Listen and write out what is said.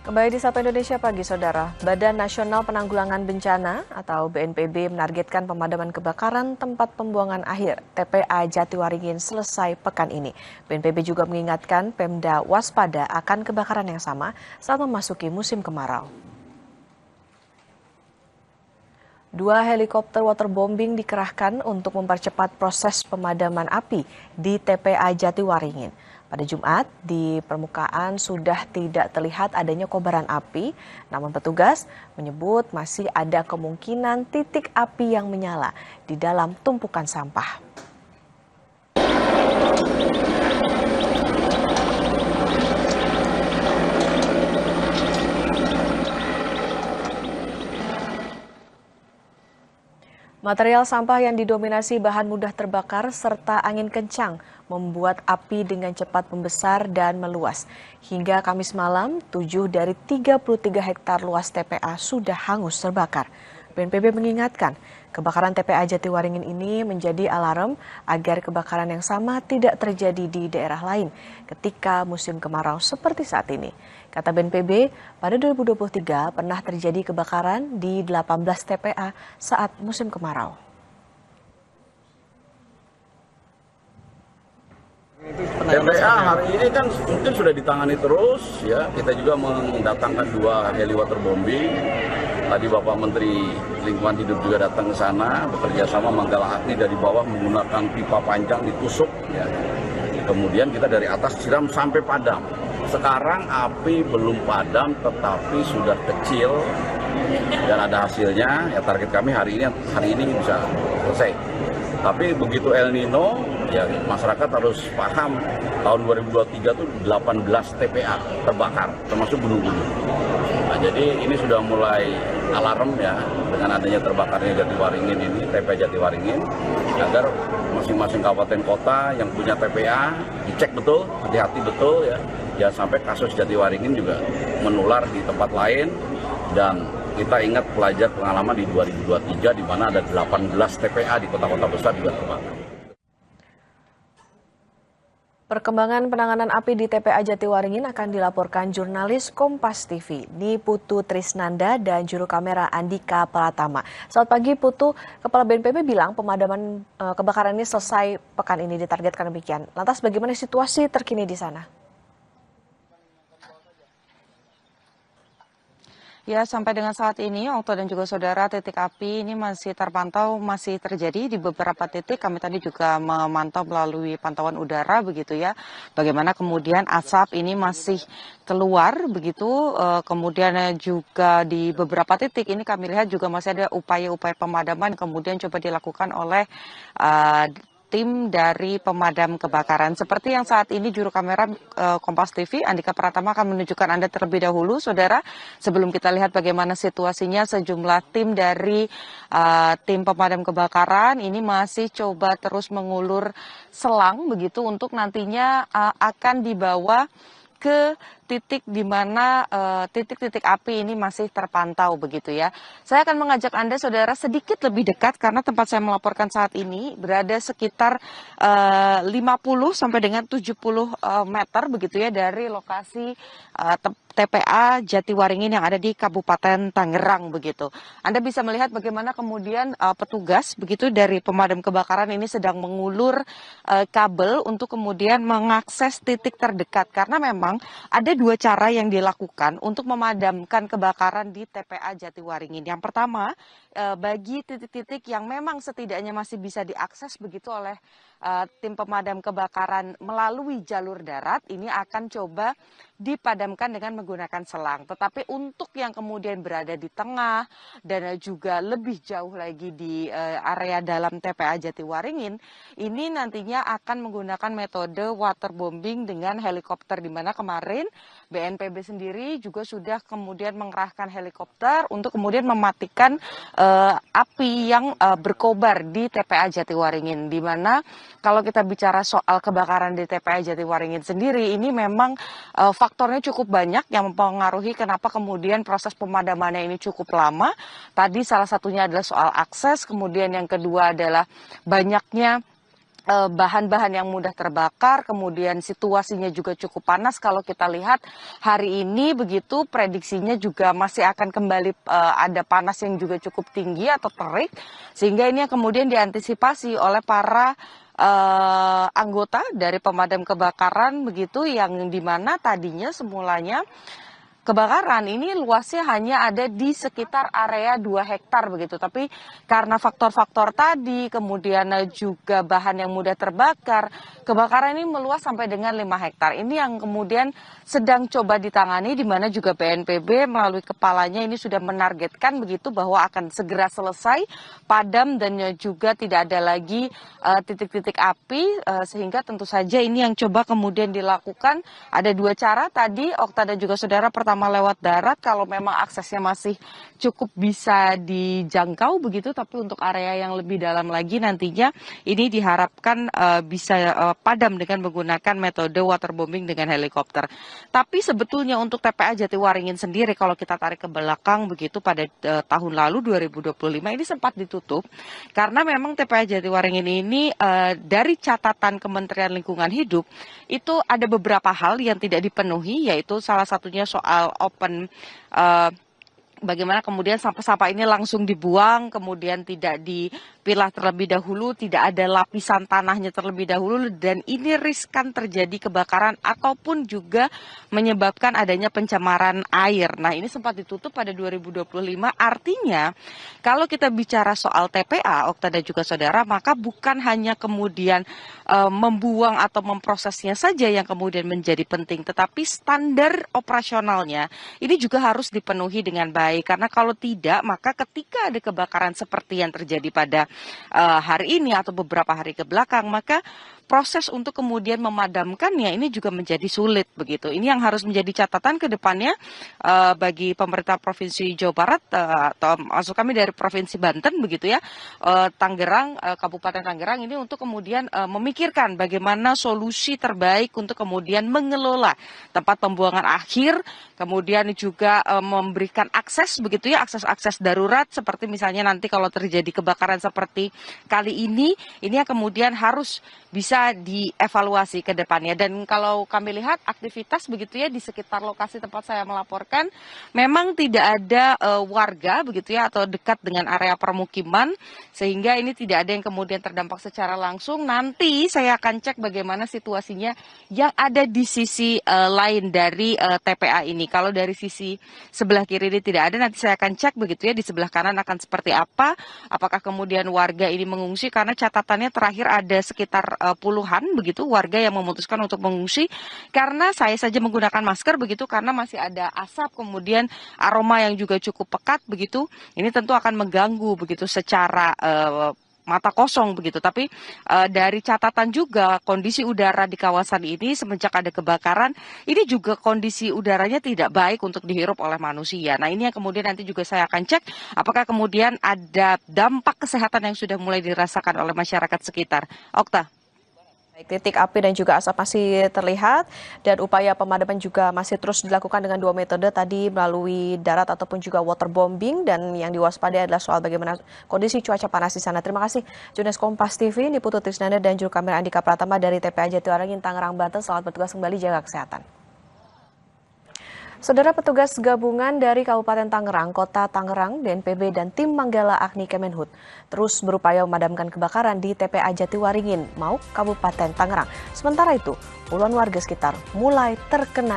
Kembali di Sapa Indonesia Pagi, Saudara. Badan Nasional Penanggulangan Bencana atau BNPB menargetkan pemadaman kebakaran tempat pembuangan akhir TPA Jatiwaringin selesai pekan ini. BNPB juga mengingatkan Pemda waspada akan kebakaran yang sama saat memasuki musim kemarau. 2 helikopter waterbombing dikerahkan untuk mempercepat proses pemadaman api di TPA Jatiwaringin. Pada Jumat, di permukaan sudah tidak terlihat adanya kobaran api, namun petugas menyebut masih ada kemungkinan titik api yang menyala di dalam tumpukan sampah. Material sampah yang didominasi bahan mudah terbakar serta angin kencang membuat api dengan cepat membesar dan meluas. Hingga Kamis malam, 7 dari 33 hektar luas TPA sudah hangus terbakar. BNPB mengingatkan, kebakaran TPA Jatiwaringin ini menjadi alarm agar kebakaran yang sama tidak terjadi di daerah lain ketika musim kemarau seperti saat ini. Kata BNPB, pada 2023 pernah terjadi kebakaran di 18 TPA saat musim kemarau. TPA hari ini kan mungkin sudah ditangani terus ya. Kita juga mendatangkan 2 heli waterbombing. Tadi Bapak Menteri Lingkungan Hidup juga datang ke sana bekerja sama menggal api dari bawah menggunakan pipa panjang ditusuk ya. Kemudian kita dari atas siram sampai padam. Sekarang api belum padam tetapi sudah kecil dan ada hasilnya. Ya target kami hari ini bisa selesai. Tapi begitu El Nino, ya masyarakat harus paham tahun 2023 itu 18 TPA terbakar, termasuk gunung-gunung. Nah, jadi ini sudah mulai alarm ya dengan adanya terbakarnya Jatiwaringin ini, TPA Jatiwaringin, agar masing-masing kabupaten kota yang punya TPA dicek betul, hati-hati betul ya, jangan sampai kasus Jatiwaringin juga menular di tempat lain. Dan kita ingat pelajar pengalaman di 2023 di mana ada 18 TPA di kota-kota besar juga terbakar. Perkembangan penanganan api di TPA Jatiwaringin akan dilaporkan jurnalis Kompas TV, Putu Trisnanda dan juru kamera Andika Pratama. Selamat pagi Putu, Kepala BNPB bilang pemadaman kebakaran ini selesai pekan ini, ditargetkan demikian. Lantas bagaimana situasi terkini di sana? Ya, sampai dengan saat ini, Okto dan juga saudara, titik api ini masih terpantau, masih terjadi di beberapa titik. Kami tadi juga memantau melalui pantauan udara, begitu ya. Bagaimana kemudian asap ini masih keluar, begitu. Kemudian juga di beberapa titik ini kami lihat juga masih ada upaya-upaya pemadaman, kemudian coba dilakukan oleh tim dari pemadam kebakaran. Seperti yang saat ini juru kamera Kompas TV, Andika Pratama akan menunjukkan Anda terlebih dahulu, saudara, sebelum kita lihat bagaimana situasinya. Sejumlah tim dari tim pemadam kebakaran ini masih coba terus mengulur selang, begitu, untuk nantinya akan dibawa ke titik di mana titik-titik api ini masih terpantau, begitu ya. Saya akan mengajak Anda, saudara, sedikit lebih dekat karena tempat saya melaporkan saat ini berada sekitar 50 sampai dengan 70 meter, begitu ya, dari lokasi TPA Jatiwaringin yang ada di Kabupaten Tangerang, begitu. Anda bisa melihat bagaimana kemudian petugas begitu dari pemadam kebakaran ini sedang mengulur kabel untuk kemudian mengakses titik terdekat, karena memang ada 2 cara yang dilakukan untuk memadamkan kebakaran di TPA Jatiwaringin. Yang pertama, bagi titik-titik yang memang setidaknya masih bisa diakses begitu oleh tim pemadam kebakaran melalui jalur darat, ini akan coba dipadamkan dengan menggunakan selang. Tetapi untuk yang kemudian berada di tengah dan juga lebih jauh lagi di area dalam TPA Jatiwaringin, ini nantinya akan menggunakan metode waterbombing dengan helikopter, di mana kemarin BNPB sendiri juga sudah kemudian mengerahkan helikopter untuk kemudian mematikan api yang berkobar di TPA Jatiwaringin, di mana kalau kita bicara soal kebakaran di TPA Jatiwaringin sendiri, ini memang faktornya cukup banyak yang mempengaruhi kenapa kemudian proses pemadamannya ini cukup lama. Tadi salah satunya adalah soal akses, kemudian yang kedua adalah banyaknya bahan-bahan yang mudah terbakar, kemudian situasinya juga cukup panas. Kalau kita lihat hari ini begitu prediksinya juga masih akan kembali ada panas yang juga cukup tinggi atau terik, sehingga ini yang kemudian diantisipasi oleh para anggota dari pemadam kebakaran begitu, yang dimana tadinya semulanya kebakaran ini luasnya hanya ada di sekitar area 2 hektar begitu. Tapi karena faktor-faktor tadi, kemudian juga bahan yang mudah terbakar, kebakaran ini meluas sampai dengan 5 hektar. Ini yang kemudian sedang coba ditangani, di mana juga BNPB melalui kepalanya ini sudah menargetkan begitu bahwa akan segera selesai, padam, dan juga tidak ada lagi titik-titik api, sehingga tentu saja ini yang coba kemudian dilakukan. Ada 2 cara tadi, Okta dan juga saudara. Pertama, lewat darat kalau memang aksesnya masih cukup bisa dijangkau begitu, tapi untuk area yang lebih dalam lagi nantinya ini diharapkan bisa padam dengan menggunakan metode waterbombing dengan helikopter. Tapi sebetulnya untuk TPA Jatiwaringin sendiri kalau kita tarik ke belakang begitu, pada tahun lalu 2025 ini sempat ditutup karena memang TPA Jatiwaringin ini dari catatan Kementerian Lingkungan Hidup itu ada beberapa hal yang tidak dipenuhi, yaitu salah satunya soal open, bagaimana kemudian sampah-sampah ini langsung dibuang, kemudian tidak dipilah terlebih dahulu, tidak ada lapisan tanahnya terlebih dahulu, dan ini riskan terjadi kebakaran ataupun juga menyebabkan adanya pencemaran air. Nah, ini sempat ditutup pada 2025, artinya kalau kita bicara soal TPA, Okta dan juga saudara, maka bukan hanya kemudian membuang atau memprosesnya saja yang kemudian menjadi penting, tetapi standar operasionalnya ini juga harus dipenuhi dengan baik, karena kalau tidak, maka ketika ada kebakaran seperti yang terjadi pada hari ini atau beberapa hari ke belakang, maka proses untuk kemudian memadamkannya ini juga menjadi sulit begitu. Ini yang harus menjadi catatan ke depannya bagi pemerintah Provinsi Jawa Barat, atau maksud kami dari Provinsi Banten begitu ya, Tangerang, Kabupaten Tangerang ini, untuk kemudian memikirkan bagaimana solusi terbaik untuk kemudian mengelola tempat pembuangan akhir, kemudian juga memberikan akses begitu ya, akses darurat, seperti misalnya nanti kalau terjadi kebakaran seperti kali ini yang kemudian harus bisa dievaluasi ke depannya. Dan kalau kami lihat aktivitas begitu ya di sekitar lokasi tempat saya melaporkan, memang tidak ada warga begitu ya, atau dekat dengan area permukiman, sehingga ini tidak ada yang kemudian terdampak secara langsung. Nanti saya akan cek bagaimana situasinya yang ada di sisi lain dari TPA ini. Kalau dari sisi sebelah kiri ini tidak ada, nanti saya akan cek begitu ya di sebelah kanan akan seperti apa, apakah kemudian warga ini mengungsi, karena catatannya terakhir ada sekitar puluhan begitu warga yang memutuskan untuk mengungsi, karena saya saja menggunakan masker begitu, karena masih ada asap, kemudian aroma yang juga cukup pekat begitu. Ini tentu akan mengganggu begitu secara mata kosong begitu. Tapi dari catatan juga kondisi udara di kawasan ini semenjak ada kebakaran, ini juga kondisi udaranya tidak baik untuk dihirup oleh manusia. Nah, ini yang kemudian nanti juga saya akan cek apakah kemudian ada dampak kesehatan yang sudah mulai dirasakan oleh masyarakat sekitar. Okta. Baik, titik api dan juga asap masih terlihat, dan upaya pemadaman juga masih terus dilakukan dengan 2 metode tadi, melalui darat ataupun juga waterbombing, dan yang diwaspadai adalah soal bagaimana kondisi cuaca panas di sana. Terima kasih jurnalis Kompas TV Niputu Trisnanda dan juru kamera Andika Pratama dari TPA Jatiwaringin Tangerang, Banten. Selamat bertugas kembali, jaga kesehatan. Saudara, petugas gabungan dari Kabupaten Tangerang, Kota Tangerang, BNPB, dan tim Manggala Agni Kemenhub terus berupaya memadamkan kebakaran di TPA Jatiwaringin, Mauk, Kabupaten Tangerang. Sementara itu, puluhan warga sekitar mulai terkena